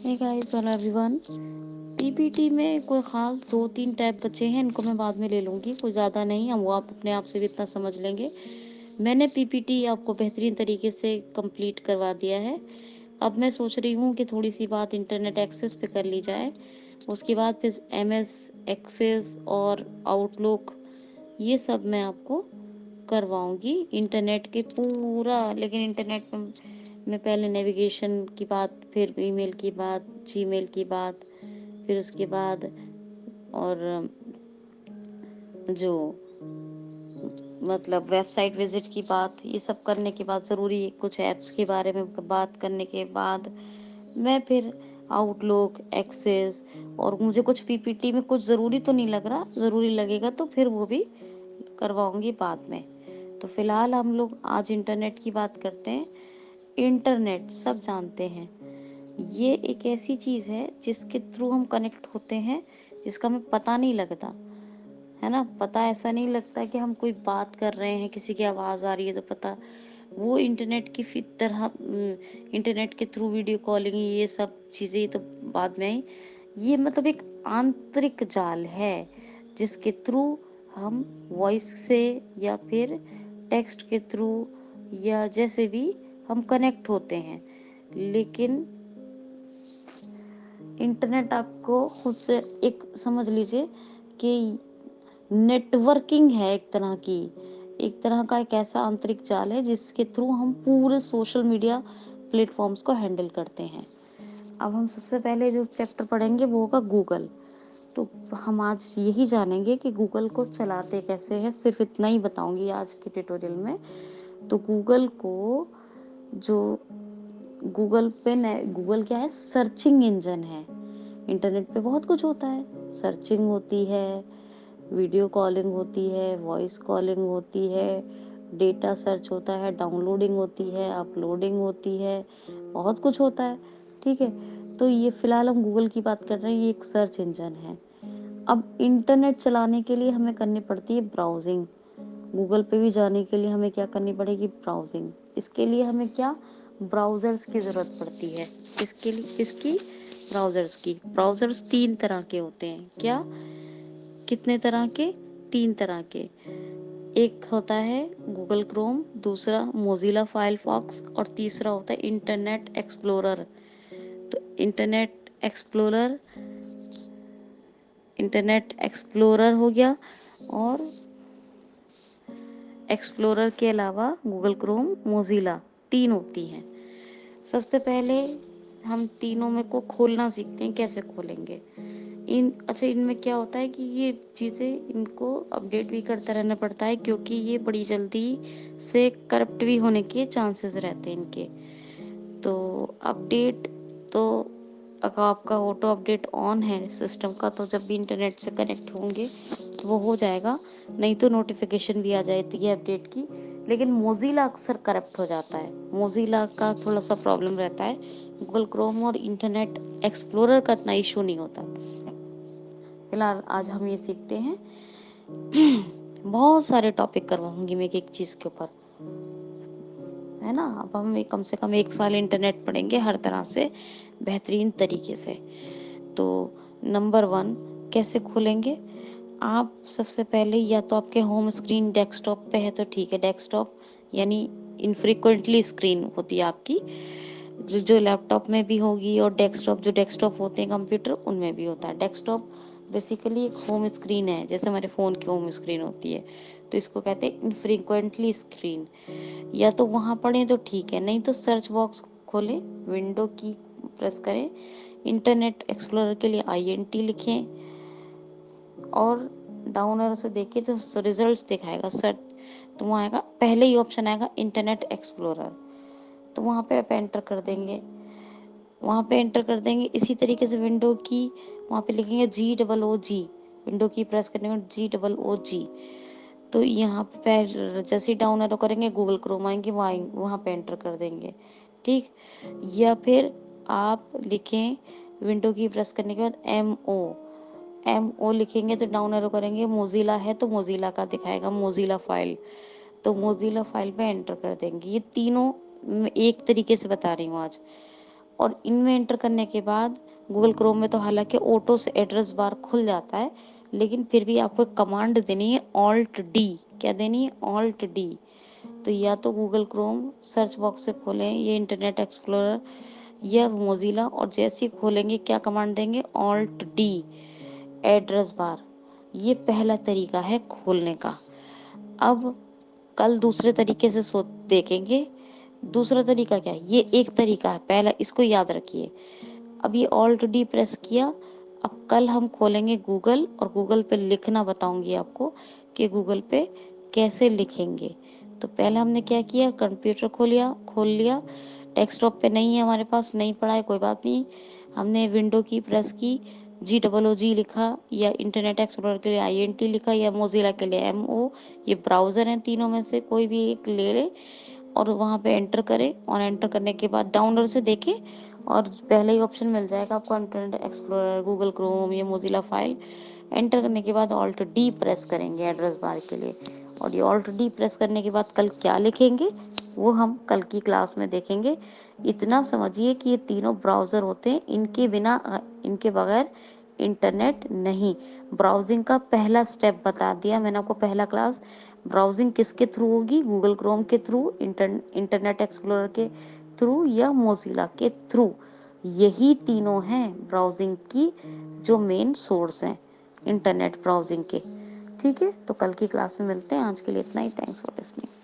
हे guys, hello everyone. PPT में कोई ख़ास 2-3 टैब बचे हैं, इनको मैं बाद में ले लूँगी, कोई ज़्यादा नहीं है, वो आप अपने आप से भी इतना समझ लेंगे। मैंने पीपीटी आपको बेहतरीन तरीके से कंप्लीट करवा दिया है। अब मैं सोच रही हूँ कि थोड़ी-सी बात इंटरनेट एक्सेस पे कर ली जाए। उसके बाद फिर एमएस एक्सेस और आउटलुक, ये सब मैं आपको करवाऊँगी इंटरनेट के पूरा। लेकिन इंटरनेट में पहले नेविगेशन की बात, फिर ईमेल की बात, जीमेल की बात, फिर उसके बाद और जो मतलब वेबसाइट विजिट की बात, ये सब करने के बाद ज़रूरी कुछ ऐप्स के बारे में बात करने के बाद मैं फिर आउटलुक एक्सेस, और मुझे कुछ पीपीटी में कुछ ज़रूरी तो नहीं लग रहा, ज़रूरी लगेगा तो फिर वो भी करवाऊंगी बाद में। तो फिलहाल हम लोग आज इंटरनेट की बात करते हैं। इंटरनेट सब जानते हैं, ये एक ऐसी चीज़ है जिसके थ्रू हम कनेक्ट होते हैं, जिसका हमें पता नहीं लगता है ना। पता ऐसा नहीं लगता कि हम कोई बात कर रहे हैं, किसी की आवाज़ आ रही है तो पता, वो इंटरनेट की तरह इंटरनेट के थ्रू वीडियो कॉलिंग, ये सब चीज़ें तो बाद में आई। ये मतलब एक आंतरिक जाल है जिसके थ्रू हम वॉइस से या फिर टेक्स्ट के थ्रू या जैसे भी हम कनेक्ट होते हैं। लेकिन इंटरनेट आपको खुद से एक समझ लीजिए कि नेटवर्किंग है एक तरह का एक ऐसा आंतरिक जाल है जिसके थ्रू हम पूरे सोशल मीडिया प्लेटफॉर्म्स को हैंडल करते हैं। अब हम सबसे पहले जो चैप्टर पढ़ेंगे वो होगा गूगल। तो हम आज यही जानेंगे कि गूगल को चलाते कैसे हैं, सिर्फ इतना ही बताऊंगी आज के ट्यूटोरियल में। तो गूगल को जो गूगल क्या है, सर्चिंग इंजन है। इंटरनेट पे बहुत कुछ होता है, सर्चिंग होती है, वीडियो कॉलिंग होती है, वॉइस कॉलिंग होती है, डेटा सर्च होता है, डाउनलोडिंग होती है, अपलोडिंग होती है, बहुत कुछ होता है। ठीक है, तो ये फिलहाल हम गूगल की बात कर रहे हैं, ये एक सर्च इंजन है। अब इंटरनेट चलाने के लिए हमें करनी पड़ती है ब्राउजिंग। गूगल पे भी जाने के लिए हमें क्या करनी पड़ेगी, ब्राउजिंग। इसके लिए हमें क्या, ब्राउजर्स की ज़रूरत पड़ती है। इसके लिए किसकी, ब्राउजर्स 3 तरह के होते हैं। क्या, कितने तरह के, 3 तरह के। एक होता है गूगल क्रोम, दूसरा मोजिला फायरफॉक्स और तीसरा होता है इंटरनेट एक्सप्लोरर। तो इंटरनेट एक्सप्लोरर हो गया, और एक्सप्लोरर के अलावा गूगल क्रोम, मोजिला, 3 होती हैं। सबसे पहले हम तीनों में को खोलना सीखते हैं, कैसे खोलेंगे। इनमें क्या होता है कि ये चीज़ें, इनको अपडेट भी करता रहना पड़ता है, क्योंकि ये बड़ी जल्दी से करप्ट भी होने के चांसेस रहते हैं इनके। तो अपडेट, तो अगर आपका ऑटो अपडेट ऑन है सिस्टम का, तो जब भी इंटरनेट से कनेक्ट होंगे तो वो हो जाएगा, नहीं तो नोटिफिकेशन भी आ जाती है अपडेट की। लेकिन मोजिला अक्सर करप्ट हो जाता है, मोजिला का थोड़ा सा प्रॉब्लम रहता है। गूगल क्रोम और इंटरनेट एक्सप्लोरर का इतना इशू नहीं होता। फिलहाल आज हम ये सीखते हैं। बहुत सारे टॉपिक करवाऊंगी मैं एक चीज़ के ऊपर, है ना। अब हम कम से कम 1 साल इंटरनेट पढ़ेंगे हर तरह से बेहतरीन तरीके से। तो नंबर 1, कैसे खोलेंगे आप। सबसे पहले या तो आपके होम स्क्रीन डेस्कटॉप पे है तो ठीक है, डेस्कटॉप यानी इनफ्रीक्वेंटली स्क्रीन होती है आपकी, जो लैपटॉप में भी होगी, और जो डेस्कटॉप होते हैं कंप्यूटर, उनमें भी होता है। डेस्कटॉप बेसिकली एक होम स्क्रीन है, जैसे हमारे फ़ोन की होम स्क्रीन होती है, तो इसको कहते हैं इनफ्रीक्वेंटली स्क्रीन। या तो वहाँ पढ़ें तो ठीक है, नहीं तो सर्च बॉक्स खोलें, विंडो की प्रेस करें, इंटरनेट एक्सप्लोरर के लिए INT लिखें, और डाउन एरो से देखें जो रिजल्ट्स दिखाएगा सर्च, तो वहाँ आएगा, पहले ही ऑप्शन आएगा इंटरनेट एक्सप्लोरर। तो वहाँ पे आप एंटर कर देंगे, इसी तरीके से विंडो की वहाँ पे लिखेंगे GOOG, विंडो की प्रेस करने के GOOG। तो यहाँ पे जैसे ही डाउन एरो करेंगे गूगल क्रोम आएंगे, वहाँ पे एंटर कर देंगे, ठीक। या फिर आप लिखें, विंडो की प्रेस करने के बाद MO लिखेंगे, तो डाउन एरो करेंगे, मोजिला है तो मोजिला का दिखाएगा, मोजिला फाइल, तो मोजिला फाइल पे एंटर कर देंगे। ये तीनों एक तरीके से बता रही हूँ आज। और इनमें एंटर करने के बाद गूगल क्रोम में तो हालांकि ऑटो से एड्रेस बार खुल जाता है, लेकिन फिर भी आपको कमांड देनी है ऑल्ट डी। क्या देनी है? Alt D. तो या तो गूगल क्रोम सर्च बॉक्स से खोलें, ये इंटरनेट एक्सप्लोरर या मोजिला, और जैसे ही खोलेंगे क्या कमांड देंगे? Alt D, address bar. ये पहला तरीका है खोलने का। अब कल दूसरे तरीके से देखेंगे। दूसरा तरीका क्या है? ये एक तरीका है, पहला इसको याद रखिए। अब ये ऑल्ट डी प्रेस किया। अब कल हम खोलेंगे गूगल, और गूगल पे लिखना बताऊंगी आपको कि गूगल पे कैसे लिखेंगे। तो पहले हमने क्या किया? कंप्यूटर खोल लिया। डेस्कटॉप पे नहीं है हमारे पास, नहीं पड़ा है, कोई बात नहीं। हमने विंडो की प्रेस की, GOOG लिखा, या इंटरनेट एक्सप्लोरर के लिए INT लिखा, या मोजिला के लिए MO। ये ब्राउज़र हैं, तीनों में से कोई भी एक ले लें और वहाँ पे एंटर करें। और एंटर करने के बाद डाउनलोड से देखें, और पहले ही ऑप्शन मिल जाएगा आपको, इंटरनेट एक्सप्लोरर, गूगल क्रोम, या मोजिला फाइल। एंटर करने के बाद ऑल्ट डी प्रेस करेंगे एड्रेस बार के लिए। और ये ऑल्ट डी प्रेस करने के बाद कल क्या लिखेंगे वो हम कल की क्लास में देखेंगे। इतना समझिए कि ये तीनों ब्राउज़र होते हैं, इनके बिना इनके बगैर इंटरनेट नहीं। ब्राउजिंग का पहला स्टेप बता दिया मैंने आपको, पहला क्लास। ब्राउजिंग किसके थ्रू होगी? गूगल क्रोम के थ्रू, इंटरनेट एक्सप्लोरर के थ्रू, या मोजिला के थ्रू। यही तीनों हैं ब्राउजिंग की जो मेन सोर्स हैं इंटरनेट ब्राउजिंग के। ठीक है, तो कल की क्लास में मिलते हैं। आज के लिए इतना ही। Thanks for listening.